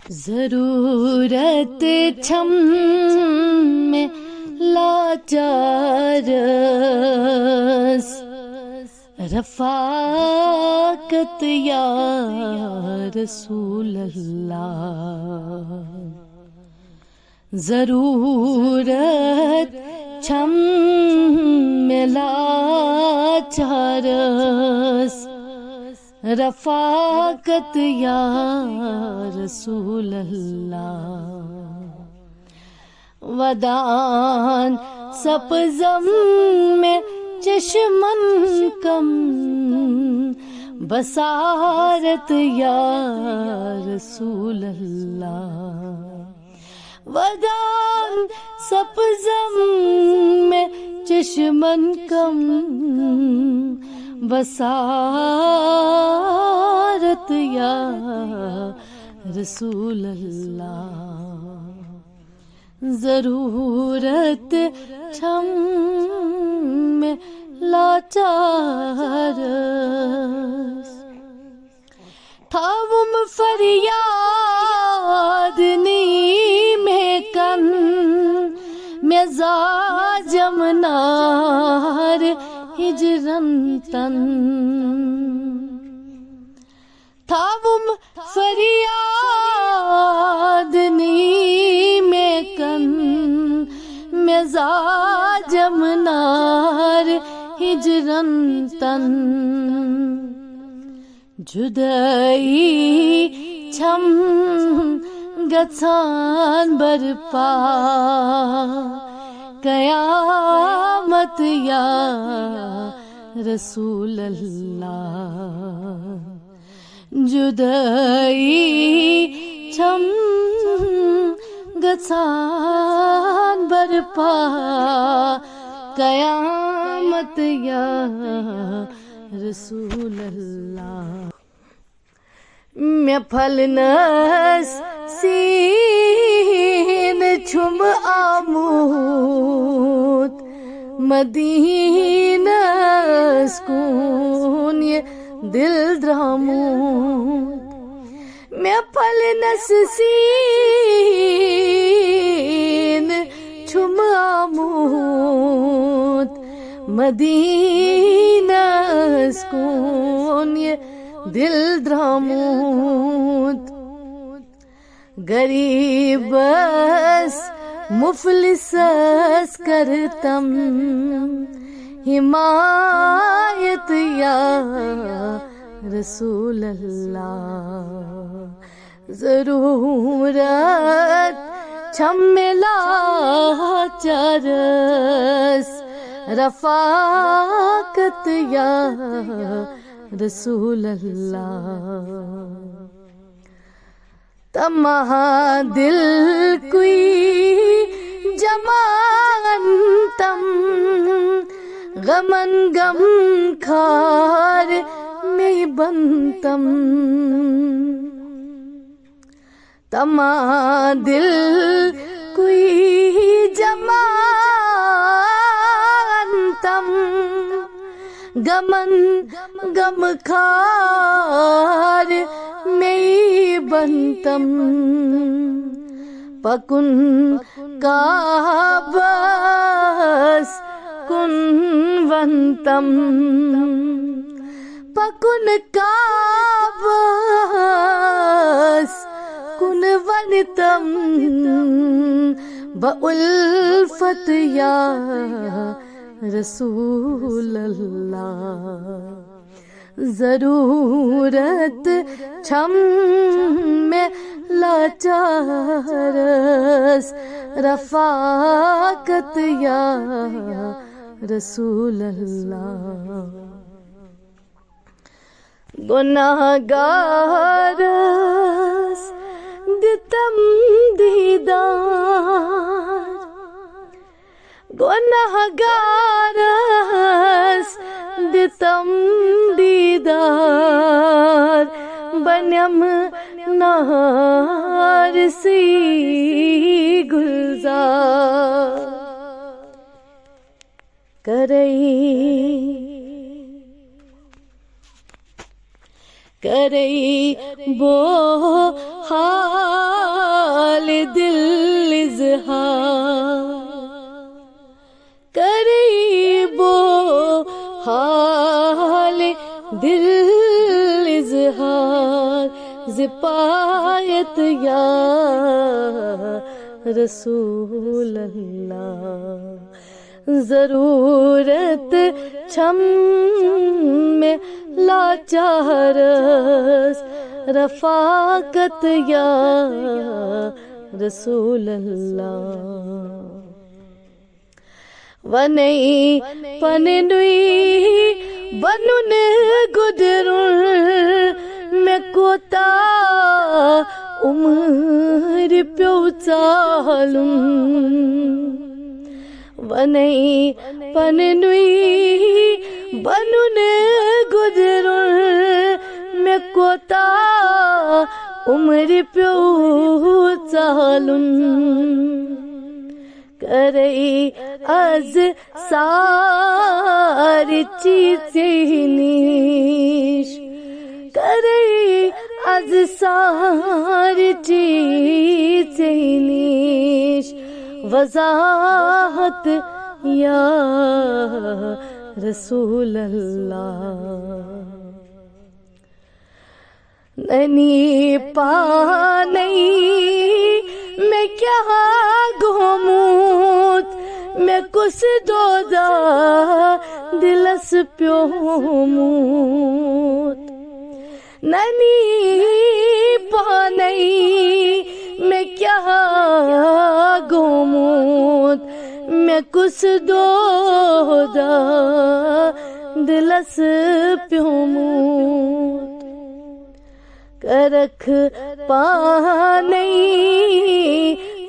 जरूरत छम में लाचार रफ़ाकत या रसूल अल्लाह। जरूरत छम में लाचार रफ़ाकत या रसूल अल्लाह। वदान सपज़म में चश्मन कम बसारत या रसूल अल्लाह। वदान सपज़म में चश्मन कम बसारत या रसूल अल्लाह। जरूरत छम में लाचार था उम फरियाद नी में कन मेज़ाजम नार हिजरन तन। था उम फरियाद नी में कन मेज़ाजम नार हिजरन तन। जुदाई छम गछान बरपा कयामत या रसूल अल्लाह। जुदाई छम गछान बरपा कयामत या रसूल अल्लाह। मैं फलनस सीन छुम आमूत मदीना स्कून ये दिल द्रामूत। मैं फलनस सीन छुम आमूत मदीना स्कून ये दिल द्रामूत। गरीबस मुफलिसस करतम हिमायत या रसूल अल्लाह। जरूरत छम में लाचारस रफ़ाकत या रसूल अल्लाह। तमहा दिल कुई जमान तम गमन गम खार में बनतम। तमा दिल कुई जमान तम गमन गम खार में बनतम। पकुन काबस कुनवंतम। पकुन काबस कुनवंतम बउल्फत या रसूल अल्लाह। जरूरत छम में लाचारस रफ़ाकत या रसूल अल्लाह। गुनाहगारस दितम दीदार। गुनाहगारस दितम दीदार बनम नहार सी गुलजार। करई बो हा ज़िपायत या रसूल अल्लाह। ज़रूरत छम में लाचारस रफ़ाकत या रसूल अल्लाह। वनई पननुई बनुन गुदरुन में कोता उम्र प्यो चालुन। वनई पननुई बनुन गुदरुन में कोता उम्र प्यो चालुन। करई अज सारी चीज़ें नीश, करई अज सारी चीज़ें नीश वज़ाहत या रसूल अल्लाह। ननी पानई मैं क्या घूमूत मैं कुछ दोदा दिलस प्योमूत। ननी पानई मैं क्या घूमूत मैं कुछ दोदा दिलस प्योमूत। करख पानई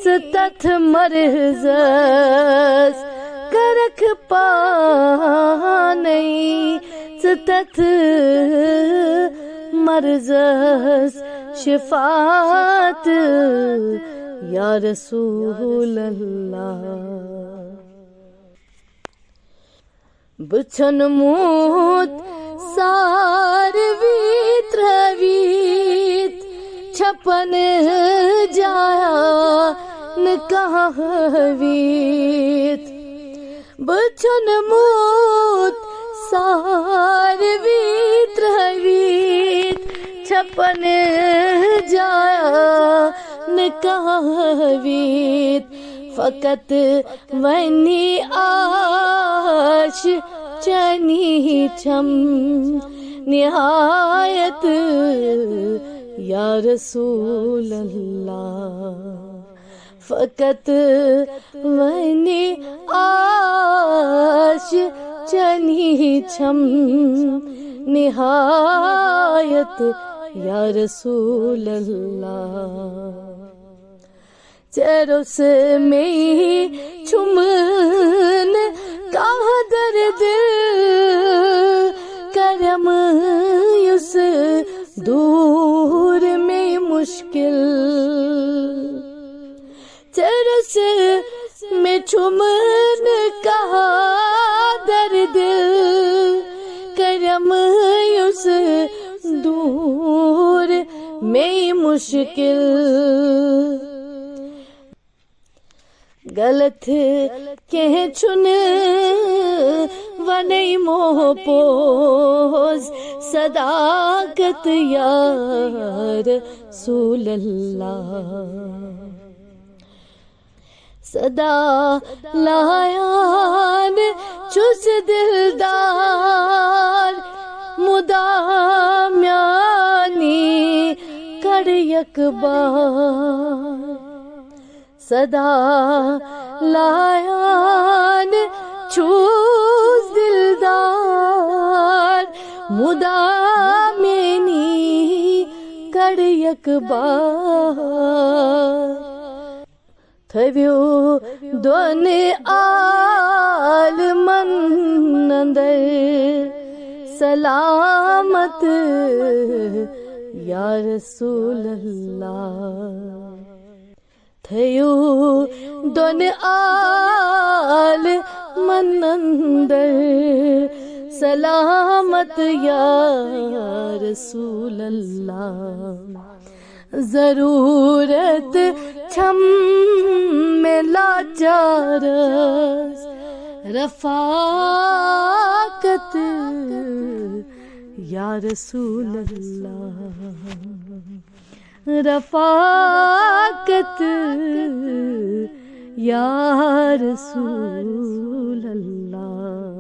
तथ मरज़स, करख पानई तथ मरज़स शिफात या रसूल अल्लाह। बुछन मूत सारवीत रवीत छपन जाया न कहवीत। बुछन मूत सारवीत रवीत छपन जाया न कहवीत। फकत वनी आश चनी छम निहायत या रसूल अल्लाह। फकत वनी आश चनी छम निहायत या रसूल अल्लाह। चरोस में छुमन का दर्द करम उस दूर में मुश्किल। चरस में छुमन का दर्द करम उस दूर में मुश्किल। गलत कह छुन वनई मोह पोज सदाकत या रसूल अल्लाह। सदा लायान चुस दिलदार मुदाम्यानी कड़यक बार। सदा लायान चूस दिलदार मुदामेनी कड़यक बार। थव्यो दोन आल मंदर सलामत या रसूल अल्लाह। थयो दोन आल मंदर सलामत या रसूल अल्लाह। जरूरत छम में लाचारस रफाकत या रसूल अल्लाह। रफ़ाकत या रसूल अल्लाह।